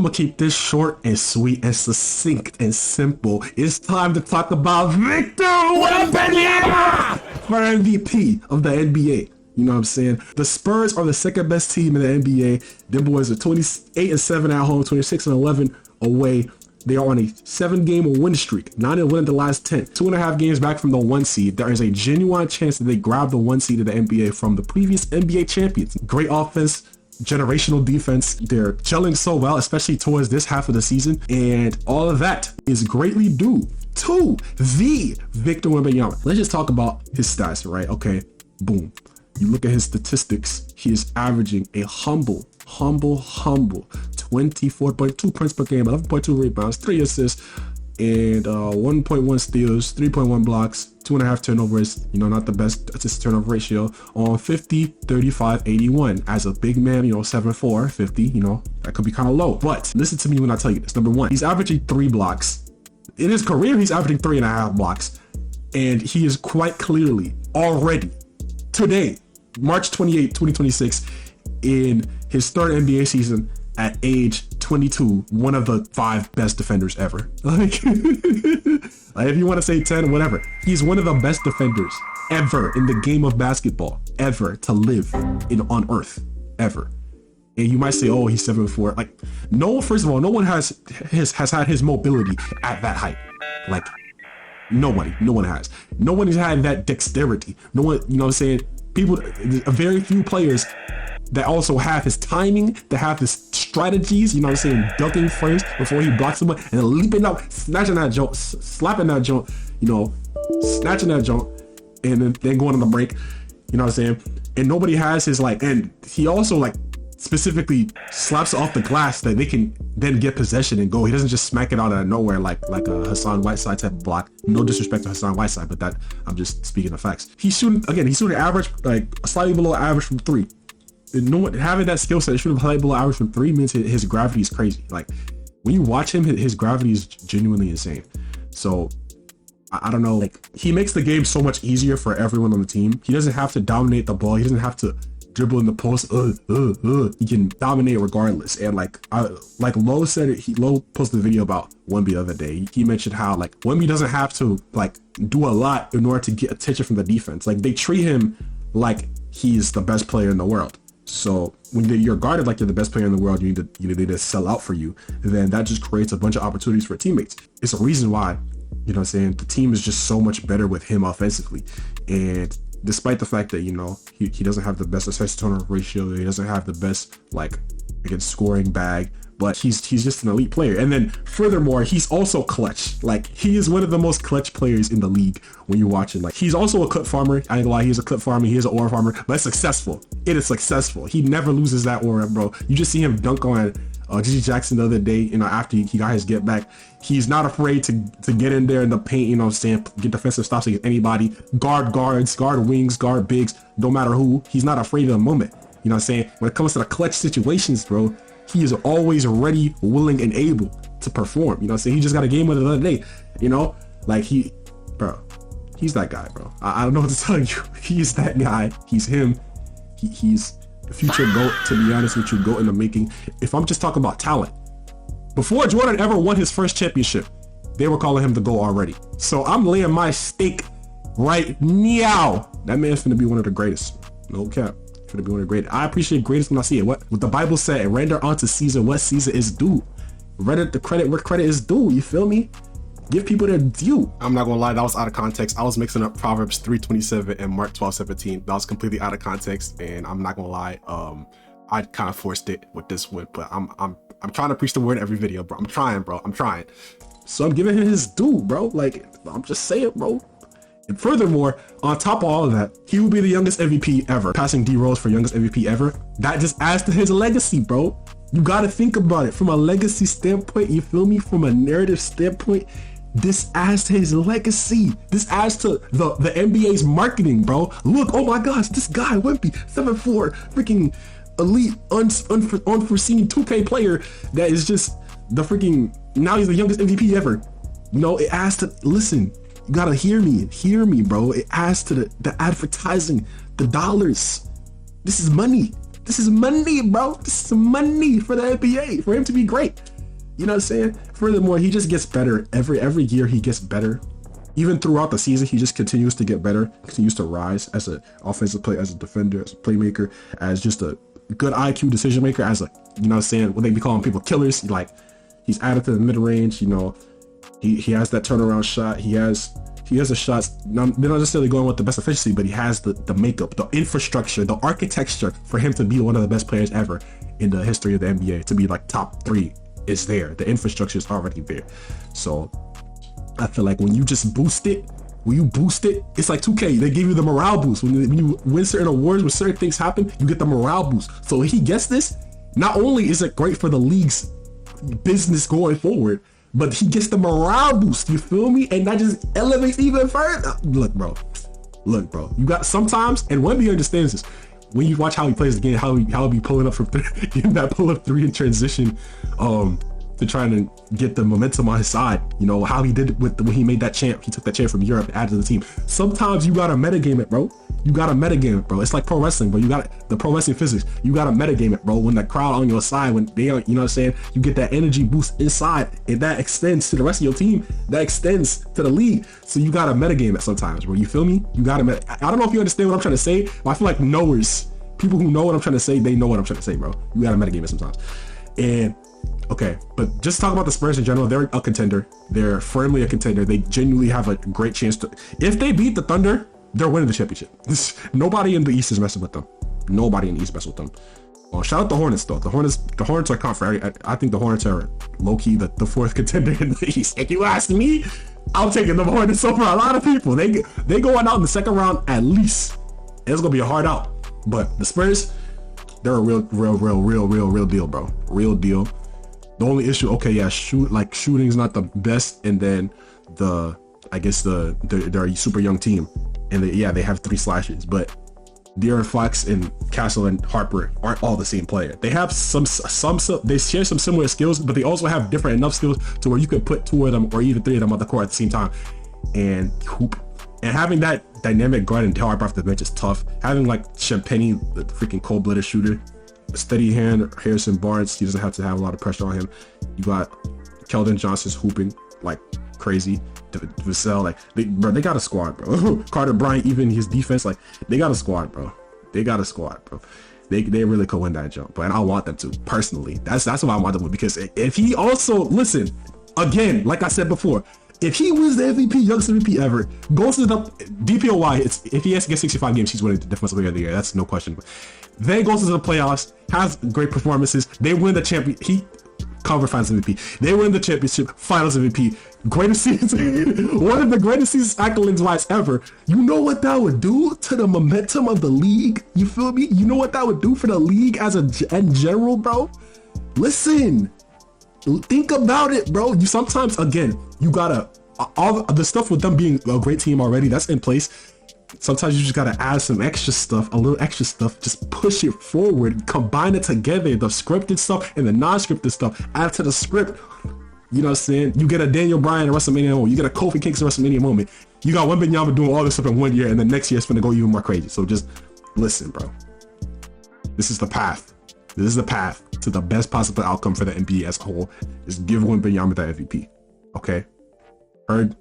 gonna keep this short and sweet and succinct and simple. It's time to talk about Victor Wembanyama for MVP of the NBA. You know what I'm saying? The Spurs are the second best team in the NBA. Them boys are 28-7 at home, 26-11 away. They are on a 7-game win streak, 9-1 in the last 10, 2.5 games back from the 1 seed. There is a genuine chance that they grab the 1 seed of the NBA from the previous NBA champions. Great offense, generational defense. They're gelling so well, especially towards this half of the season. And all of that is greatly due to the Victor Wembanyama. Let's just talk about his stats, right? Okay, boom. You look at his statistics, he is averaging a humble 24.2 points per game, 11.2 rebounds, 3 assists, and 1.1 steals, 3.1 blocks, 2.5 turnovers. You know, not the best assist turnover ratio on 50, 35, 81. As a big man, you know, 7'4", 50, you know, that could be kind of low. But listen to me when I tell you this. Number one, he's averaging 3 blocks. In his career, he's averaging 3.5 blocks. And he is quite clearly already today, March 28, 2026, in his third NBA season at age 22, one of the 5 best defenders ever. Like if you want to say 10, whatever. He's one of the best defenders ever in the game of basketball, ever to live on earth, ever. And you might say, oh, he's 7'4". Like, no, first of all, no one has had his mobility at that height. Like, no one has. No one has had that dexterity. No one, you know what I'm saying? People, very few players that also have his timing, that have his strategies, you know what I'm saying, ducking first before he blocks someone, and then leaping up, snatching that jump, slapping that jump, you know, snatching that jump, and then going on the break, you know what I'm saying? And nobody has his, like, and he also, like, specifically slaps off the glass that they can then get possession and go. He doesn't just smack it out of nowhere like a Hassan Whiteside type of block. No disrespect to Hassan Whiteside, but that, I'm just speaking of facts. He's shooting average, like slightly below average from 3. No one having that skill set, shooting slightly below average from 3 means his gravity is crazy. Like when you watch him, his gravity is genuinely insane. So I don't know, like he makes the game so much easier for everyone on the team. He doesn't have to dominate the ball. He doesn't have to dribble in the post. He can dominate regardless. And like Lo said it, Lo posted a video about Wemby the other day. He mentioned how like Wemby doesn't have to like do a lot in order to get attention from the defense. Like they treat him like he's the best player in the world. So when you're guarded like you're the best player in the world, you need to sell out for you. And then that just creates a bunch of opportunities for teammates. It's a reason why, you know what I'm saying, the team is just so much better with him offensively. And despite the fact that, you know, he doesn't have the best assist turnover ratio, he doesn't have the best like scoring bag, but he's just an elite player. And then furthermore, he's also clutch. Like he is one of the most clutch players in the league when you're watching. Like he's also a clip farmer. I ain't gonna lie, he's a clip farmer, he is an aura farmer, but it's successful. It is successful. He never loses that aura, bro. You just see him dunk on Gigi Jackson the other day, you know, after he got his get back. He's not afraid to get in there in the paint, you know what I'm saying, get defensive stops against anybody, guard guards, guard wings, guard bigs, no matter who. He's not afraid of the moment, you know what I'm saying? When it comes to the clutch situations, bro, he is always ready, willing, and able to perform, you know what I'm saying? He just got a game with it the other day, you know, like he's that guy, bro. I don't know what to tell you. He's that guy. He's him. He's the future GOAT, to be honest with you, GOAT in the making. If I'm just talking about talent, before Jordan ever won his first championship, they were calling him the GOAT already. So I'm laying my stake right now. That man's finna be one of the greatest. No cap. Finna be one of the greatest. I appreciate greatest when I see it. What the Bible said, render unto Caesar what Caesar is due. Render the credit where credit is due. You feel me? Give people their due. I'm not gonna lie, that was out of context. I was mixing up Proverbs 3:27 and Mark 12:17. That was completely out of context, and I'm not gonna lie, I kind of forced it with this one, but I'm trying to preach the word every video, bro. I'm trying, bro. I'm trying. So I'm giving him his due, bro. Like I'm just saying, bro. And furthermore, on top of all of that, he will be the youngest MVP ever, passing D Rose for youngest MVP ever. That just adds to his legacy, bro. You gotta think about it from a legacy standpoint. You feel me? From a narrative standpoint. This adds to his legacy. This adds to the NBA's marketing, bro. Look, oh my gosh, this guy, Wemby, 7'4", freaking elite, unforeseen 2K player that is just the freaking, now he's the youngest MVP ever. You know, it adds to, listen, you gotta hear me, bro. It adds to the advertising, the dollars. This is money. This is money, bro. This is money for the NBA, for him to be great. You know what I'm saying? Furthermore, he just gets better every year. He gets better. Even throughout the season, he just continues to get better, continues to rise as an offensive player, as a defender, as a playmaker, as just a good IQ decision maker, as a, you know what I'm saying, what they be calling people killers. Like, he's added to the mid range, you know, he has that turnaround shot. He has a shot, not necessarily going with the best efficiency, but he has the makeup, the infrastructure, the architecture for him to be one of the best players ever in the history of the NBA, to be like top 3 is there. The infrastructure is already there. So I feel like when you boost it, it's like 2K. They give you the morale boost. When you win certain awards, when certain things happen, you get the morale boost. So if he gets this, not only is it great for the league's business going forward, but he gets the morale boost. You feel me? And that just elevates even further. Look, bro. You got sometimes, and Wemby understands this. When you watch how he plays the game, how he be pulling up from getting that pull up 3 in transition, to trying to get the momentum on his side. You know, how he did when he made that champ. He took that champ from Europe and added to the team. Sometimes you gotta metagame it, bro. It's like pro wrestling, bro. You got the pro wrestling physics. You gotta metagame it, bro. When the crowd on your side, when they are, you know what I'm saying, you get that energy boost inside, and that extends to the rest of your team. That extends to the league. So you gotta metagame it sometimes, bro. You feel me? You gotta I don't know if you understand what I'm trying to say, but I feel like people who know what I'm trying to say, they know what I'm trying to say, bro. You gotta metagame it sometimes. And okay, but just talk about the Spurs in general. They're a contender. They're firmly a contender. They genuinely have a great chance to. If they beat the Thunder, they're winning the championship. Nobody in the East is messing with them. Nobody in the East messes with them. Well, shout out the Hornets though. The Hornets are confident. I think the Hornets are low key the 4th contender in the East. If you ask me, I'm taking the Hornets over a lot of people. They going out in the 2nd round at least. It's gonna be a hard out. But the Spurs, they're a real deal, bro. Real deal. The only issue, okay, yeah, shooting's not the best, and then they're a super young team, and they have 3 slashes, but De'Aaron Fox and Castle and Harper aren't all the same player. They have they share some similar skills, but they also have different enough skills to where you could put 2 of them or even 3 of them on the court at the same time and hoop. And having that dynamic guard and Harper off the bench is tough. Having like Champagne, the freaking cold-blooded shooter, a steady hand, Harrison Barnes, he doesn't have to have a lot of pressure on him. You got Keldon Johnson's hooping like crazy. Vassell, like they got a squad, bro. Carter Bryant, even his defense, like they got a squad, bro. They really could win that jump, but I want them to personally. That's what I want them to, because if he also, listen, again, like I said before, if he wins the MVP, youngest MVP ever, goes to the DPOY, if he has to get 65 games, he's winning the Defensive Player of the Year. That's no question. Then goes to the playoffs, has great performances. They win the champion. He cover finals MVP. They win the championship, finals MVP. Greatest season, one of the greatest seasons accolades wise ever. You know what that would do to the momentum of the league? You feel me? You know what that would do for the league in general, bro? Listen, think about it, bro. You sometimes, again, you gotta, all the stuff with them being a great team already, that's in place. Sometimes you just gotta add some extra stuff, a little extra stuff, just push it forward, combine it together, the scripted stuff and the non-scripted stuff, add to the script. You know what I'm saying? You get a Daniel Bryan at WrestleMania moment, you get a Kofi Kingston WrestleMania moment. You got Wembanyama doing all this stuff in 1 year, and the next year it's gonna go even more crazy. So just listen, bro. This is the path. This is the path to the best possible outcome for the NBA as a whole. Is give Wembanyama the MVP. Okay? Heard?